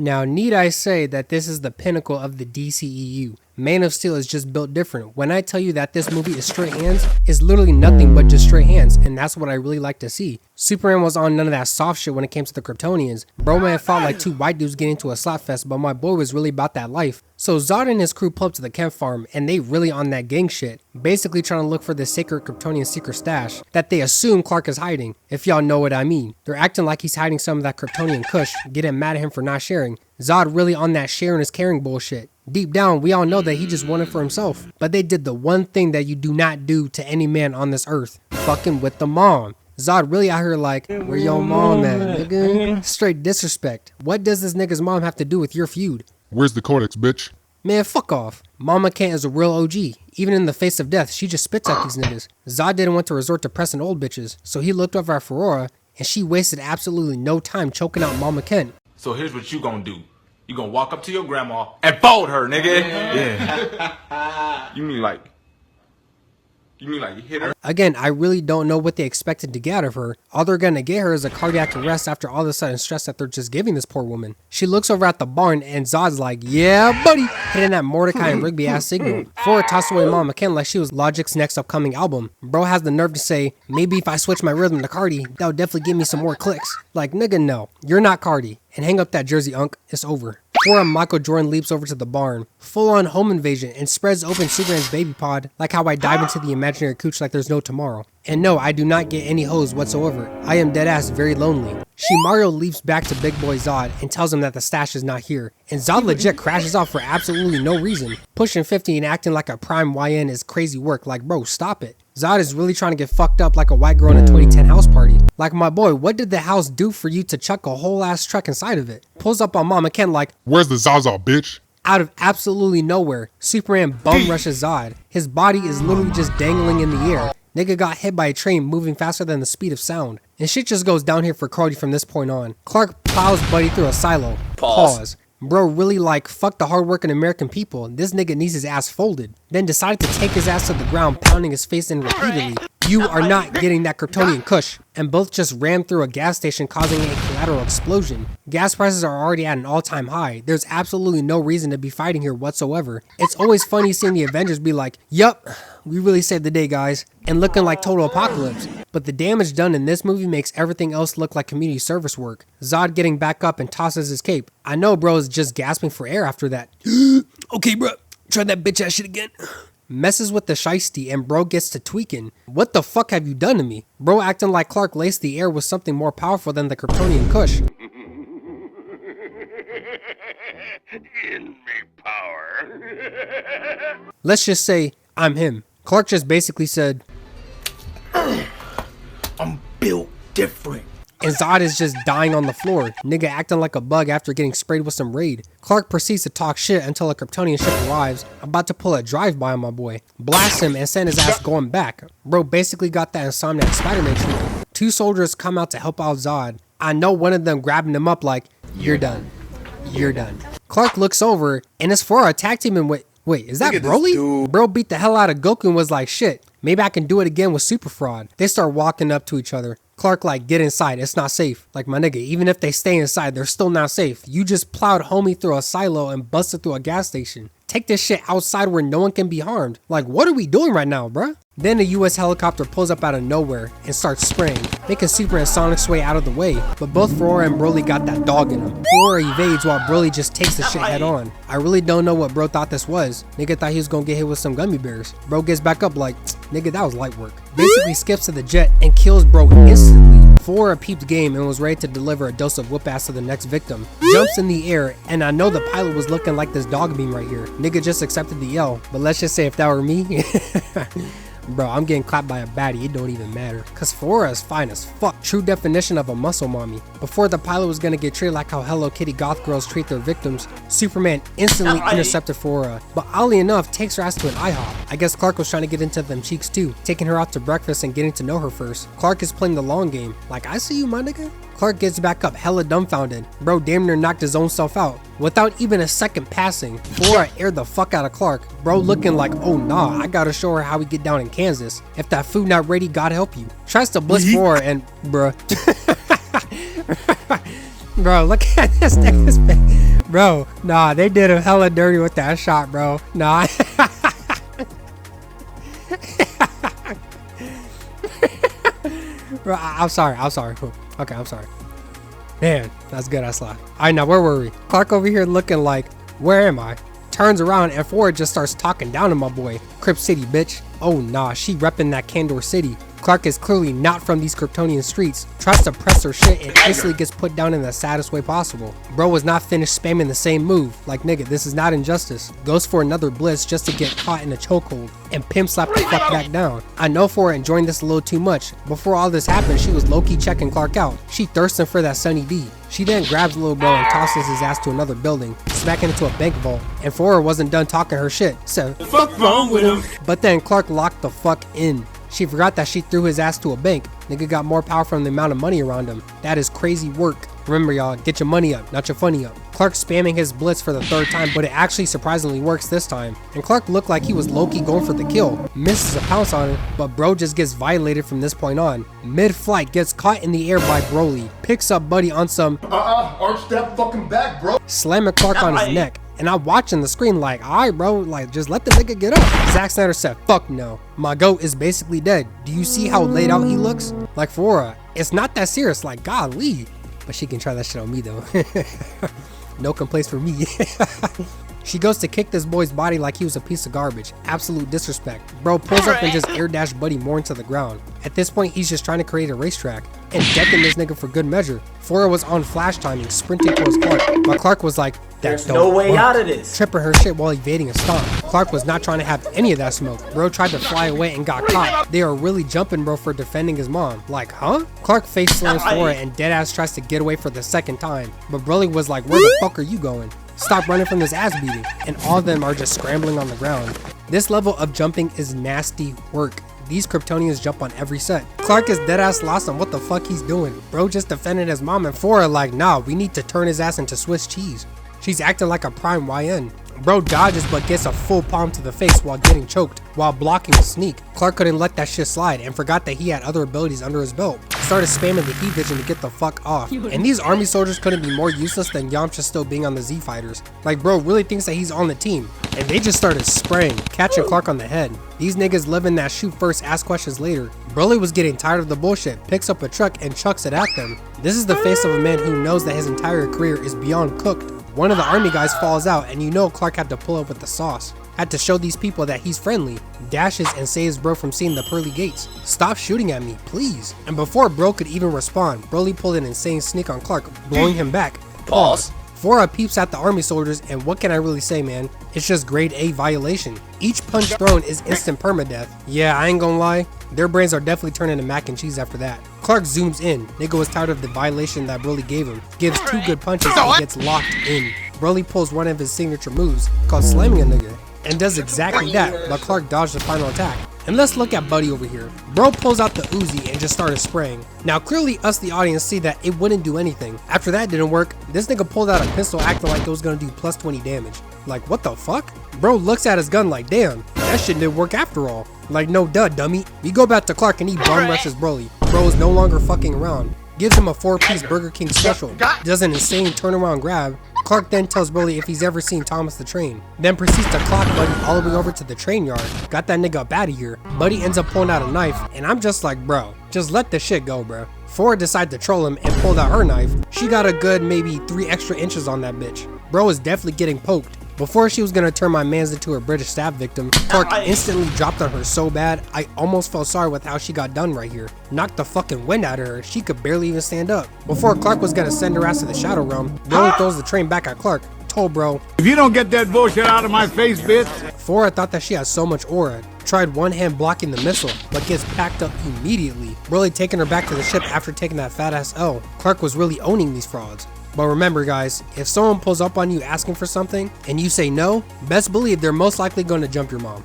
Now, need I say that this is the pinnacle of the DCEU. Man of Steel is just built different. When I tell you that this movie is straight hands, it's literally nothing but just straight hands, and that's what I really like to see. Superman was on none of that soft shit when it came to the Kryptonians. Bro man fought like two white dudes getting into a slap fest, but my boy was really about that life. So Zod and his crew pull up to the Kent farm, and they really on that gang shit, basically trying to look for the sacred Kryptonian secret stash that they assume Clark is hiding, if y'all know what I mean. They're acting like he's hiding some of that Kryptonian kush, getting mad at him for not sharing. Zod really on that sharing is caring bullshit. Deep down, we all know that he just wanted for himself, but they did the one thing that you do not do to any man on this earth, fucking with the mom. Zod really out here like, where your mom at, nigga? Straight disrespect. What does this nigga's mom have to do with your feud? Where's the codex, bitch? Man, fuck off. Mama Kent is a real OG. Even in the face of death, she just spits at these niggas. Zod didn't want to resort to pressing old bitches, so he looked over at Faora, and she wasted absolutely no time choking out Mama Kent. So here's what you gonna do. You gonna walk up to your grandma and fold her, nigga. Yeah. You mean like you hit her? Again, I really don't know what they expected to get out of her. All they're gonna get her is a cardiac arrest after all of a sudden stress that they're just giving this poor woman. She looks over at the barn and Zod's like, yeah, buddy, hitting that Mordecai and Rigby ass signal. Faora tossed away Mama Kent like she was Logic's next upcoming album. Bro has the nerve to say, maybe if I switch my rhythm to Cardi, that would definitely give me some more clicks. Like, nigga, no, you're not Cardi. And hang up that jersey, unk. It's over. Faora Michael Jordan leaps over to the barn, full-on home invasion, and spreads open Superman's baby pod like how I dive into the imaginary cooch like there's no tomorrow. And no, I do not get any hoes whatsoever. I am deadass very lonely. Mario leaps back to Big Boy Zod and tells him that the stash is not here. And Zod legit crashes off for absolutely no reason. Pushing 50 and acting like a prime YN is crazy work. Like, bro, stop it. Zod is really trying to get fucked up like a white girl in a 2010 house party. Like, my boy, what did the house do for you to chuck a whole ass truck inside of it? Pulls up on Mama Kent like, where's the Zaza, bitch? Out of absolutely nowhere, Superman bum rushes Zod. His body is literally just dangling in the air. Nigga got hit by a train moving faster than the speed of sound. And shit just goes down here for Cardi from this point on. Clark plows Buddy through a silo. Pause. Bro really like, fuck the hardworking American people. This nigga needs his ass folded. Then decided to take his ass to the ground, pounding his face in repeatedly. You are not getting that Kryptonian kush. And both just rammed through a gas station, causing a collateral explosion. Gas prices are already at an all-time high. There's absolutely no reason to be fighting here whatsoever. It's always funny seeing the Avengers be like, yup, we really saved the day, guys, and looking like total apocalypse. But the damage done in this movie makes everything else look like community service work. Zod getting back up and tosses his cape. I know bro is just gasping for air after that. Okay, bro, try that bitch ass shit again. Messes with the shiesty and bro gets to tweaking. What the fuck have you done to me? Bro acting like Clark laced the air with something more powerful than the Kryptonian kush. Give me power. Let's just say, I'm him. Clark just basically said, I'm built different. And Zod is just dying on the floor, nigga acting like a bug after getting sprayed with some Raid. Clark proceeds to talk shit until a Kryptonian ship arrives, about to pull a drive-by on my boy. Blast him and send his ass going back. Bro basically got that Insomniac Spider-Man treatment. Two soldiers come out to help out Zod. I know one of them grabbing him up like, you're done. You're done. Clark looks over and it's Faora tag teaming with, wait, is that Broly? Bro beat the hell out of Goku and was like, shit, maybe I can do it again with Super Fraud. They start walking up to each other. Clark like, get inside, it's not safe. Like, my nigga, even if they stay inside, they're still not safe. You just plowed homie through a silo and busted through a gas station. Take this shit outside where no one can be harmed. Like, what are we doing right now, bruh? Then a US helicopter pulls up out of nowhere and starts spraying, making Superman Sonic's way out of the way. But both Faora and Broly got that dog in them. Faora evades while Broly just takes the shit head on. I really don't know what bro thought this was. Nigga thought he was gonna get hit with some gummy bears. Bro gets back up like, nigga, that was light work. Basically skips to the jet and kills bro instantly. Faora peeped game and was ready to deliver a dose of whoop ass to the next victim. Jumps in the air, and I know the pilot was looking like this dog beam right here. Nigga just accepted the L, but let's just say if that were me, bro, I'm getting clapped by a baddie, it don't even matter. Cause Faora is fine as fuck. True definition of a muscle mommy. Before the pilot was gonna get treated like how Hello Kitty goth girls treat their victims, Superman instantly intercepted Faora. But oddly enough, takes her ass to an IHOP. I guess Clark was trying to get into them cheeks too, taking her out to breakfast and getting to know her first. Clark is playing the long game. Like, I see you, my nigga. Clark gets back up hella dumbfounded. Bro damn near knocked his own self out. Without even a second passing, Faora aired the fuck out of Clark. Bro looking like, oh nah, I gotta show her how we get down in Kansas. If that food not ready, God help you. Tries to blitz Faora and, bruh. Bro, look at this nigga's face. Bro, nah, they did him hella dirty with that shot, bro. Nah. Bro, I'm sorry. Okay, I'm sorry. Man, that's good. That's loud. Alright, now where were we? Clark over here looking like, where am I? Turns around and Faora just starts talking down to my boy. Crypt City, bitch. Oh nah, she repping that Candor City. Clark is clearly not from these Kryptonian streets, tries to press her shit and instantly gets put down in the saddest way possible. Bro was not finished spamming the same move. Like, nigga, this is not injustice. Goes for another blitz just to get caught in a chokehold and pimp slap the fuck back down. I know Faora enjoying this a little too much. Before all this happened, she was low-key checking Clark out. She thirsting for that Sunny D. She then grabs little bro and tosses his ass to another building, smacking into a bank vault. And Faora wasn't done talking her shit, so fuck wrong with him. But then Clark locked the fuck in. She forgot that she threw his ass to a bank. Nigga got more power from the amount of money around him. That is crazy work. Remember y'all, get your money up, not your funny up. Clark spamming his blitz for the third time, but it actually surprisingly works this time. And Clark looked like he was low-key going for the kill. Misses a pounce on it, but bro just gets violated from this point on. Mid-flight, gets caught in the air by Broly. Picks up buddy on some arch that fucking back, bro. slamming Clark on his neck. And I'm watching the screen like, alright bro, like just let the nigga get up. Zack Snyder said, fuck no. My goat is basically dead. Do you see how laid out he looks? Like Faora, it's not that serious, like golly. But she can try that shit on me though. No complaints for me. She goes to kick this boy's body like he was a piece of garbage. Absolute disrespect. Bro pulls up and just air dash buddy more into the ground. At this point, he's just trying to create a racetrack and decking this nigga for good measure. Faora was on flash timing, sprinting towards Clark, but Clark was like, there's no way out of this. Tripping her shit while evading a stomp. Clark was not trying to have any of that smoke. Bro tried to fly away and got caught. They are really jumping bro for defending his mom. Like, huh? Clark face slams Faora and deadass tries to get away for the second time. But Broly was like, where the fuck are you going? Stop running from this ass beating. And all of them are just scrambling on the ground. This level of jumping is nasty work. These Kryptonians jump on every set. Clark is deadass lost on what the fuck he's doing. Bro just defended his mom and Faora like, nah, we need to turn his ass into Swiss cheese. She's acting like a prime YN. Bro dodges but gets a full palm to the face while getting choked, while blocking a sneak. Clark couldn't let that shit slide and forgot that he had other abilities under his belt. Started spamming the heat vision to get the fuck off. And these army soldiers couldn't be more useless than Yamcha still being on the Z fighters. Like bro really thinks that he's on the team. And they just started spraying, catching Clark on the head. These niggas live in that shoot first, ask questions later. Broly was getting tired of the bullshit, picks up a truck and chucks it at them. This is the face of a man who knows that his entire career is beyond cooked. One of the army guys falls out and you know Clark had to pull up with the sauce. Had to show these people that he's friendly. Dashes and saves bro from seeing the pearly gates. Stop shooting at me, please. And before bro could even respond, Broly pulled an insane sneak on Clark, blowing him back. Pause. Faora peeps at the army soldiers and what can I really say, man? It's just grade A violation. Each punch thrown is instant permadeath. Yeah, I ain't gonna lie. Their brains are definitely turning to mac and cheese after that. Clark zooms in. Nigga was tired of the violation that Broly gave him. Gives 2 good punches and gets locked in. Broly pulls one of his signature moves, called slamming a nigga, and does exactly that, but Clark dodged the final attack. And let's look at Buddy over here. Bro pulls out the Uzi and just started spraying. Now clearly us the audience see that it wouldn't do anything. After that didn't work, this nigga pulled out a pistol acting like it was gonna do plus 20 damage. Like what the fuck? Bro looks at his gun like damn, that shit didn't work after all. Like no duh dummy. We go back to Clark and he bomb rushes Broly. Bro is no longer fucking around. Gives him a 4-piece Burger King special. Does an insane turnaround grab. Clark then tells Broly if he's ever seen Thomas the Train. Then proceeds to clock Buddy all the way over to the train yard. Got that nigga up out of here. Buddy ends up pulling out a knife and I'm just like bro, just let the shit go bro. Faora decided to troll him and pulled out her knife. She got a good maybe 3 extra inches on that bitch. Bro is definitely getting poked. Before she was gonna turn my mans into a British stab victim, Clark instantly dropped on her so bad, I almost felt sorry with how she got done right here. Knocked the fucking wind out of her, she could barely even stand up. Before Clark was gonna send her ass to the Shadow Realm, Broly throws the train back at Clark. Told bro, if you don't get that bullshit out of my face, bitch. Faora thought that she had so much aura. Tried one hand blocking the missile, but gets packed up immediately. Broly taking her back to the ship after taking that fat ass L. Clark was really owning these frauds. But remember guys, if someone pulls up on you asking for something and you say no, best believe they're most likely going to jump your mom.